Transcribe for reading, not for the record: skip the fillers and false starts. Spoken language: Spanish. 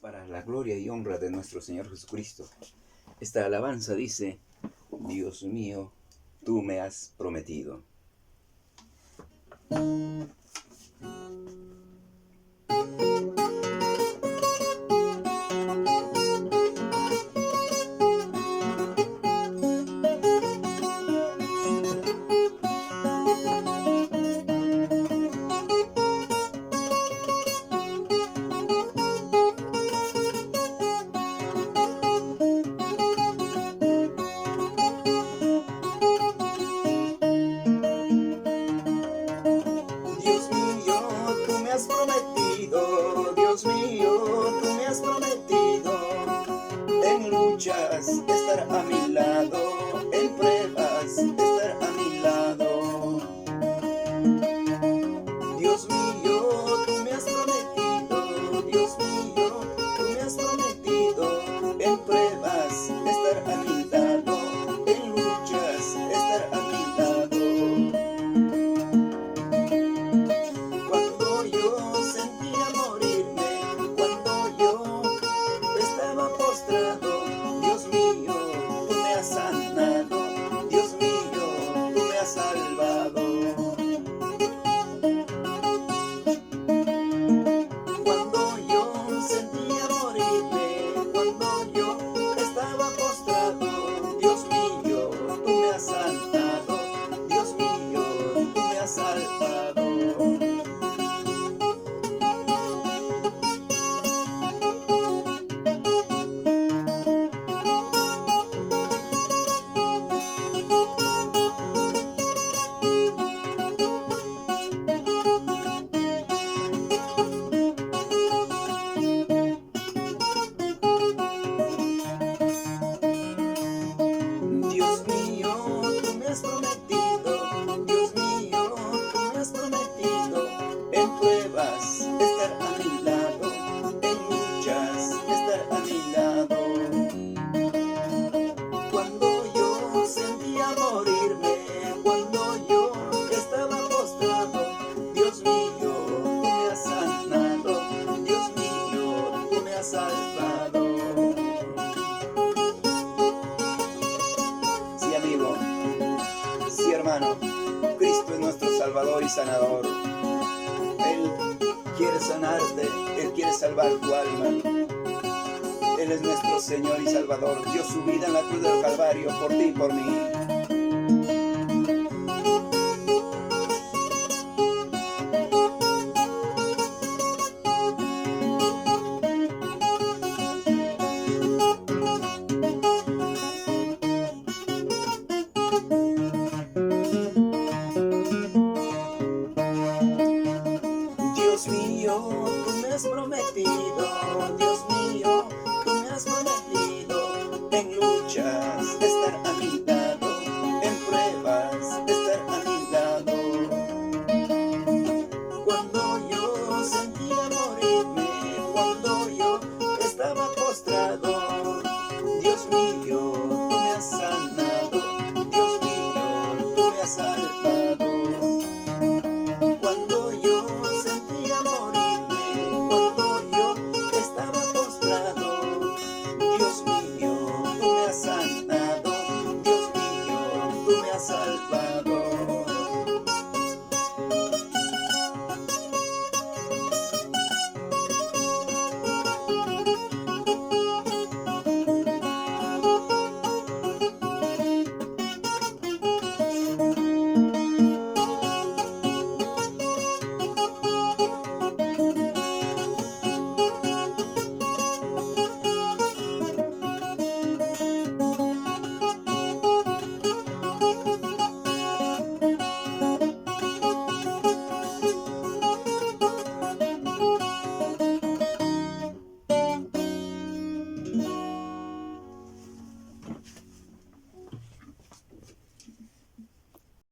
para la gloria y honra de nuestro Señor Jesucristo. Esta alabanza dice: Dios mío, tú me has prometido. Dios mío, tú me has prometido, en luchas estar a mi lado, en pruebas estar a mi lado. Dios mío, tú me has prometido, Dios mío, tú me has prometido, en pruebas estar a mi lado, en luchas estar a mi lado. Cuando yo sentía morirme, cuando yo estaba postrado, Dios mío, tú me has sanado, Dios mío, tú me has salvado. Cuando yo sentía morirme, cuando yo estaba postrado, Dios mío, tú me has sanado, Dios mío, tú me has salvado. Dios mío, tú me has prometido, Dios mío, tú me has prometido, en pruebas estar a mi lado, en luchas estar a mi lado. Cuando yo sentía morirme, cuando yo estaba postrado, Dios mío, tú me has sanado, Dios mío, tú me has salvado. Sí, amigo, sí, hermano, Cristo es nuestro Salvador y Sanador. Él quiere sanarte, Él quiere salvar tu alma. Él es nuestro Señor y Salvador. Dio su vida en la cruz del Calvario por ti y por mí. Dios mío, tú me has prometido, Dios mío, tú me has prometido, en luchas estar a mi lado, en pruebas estar a mi lado. Cuando yo sentía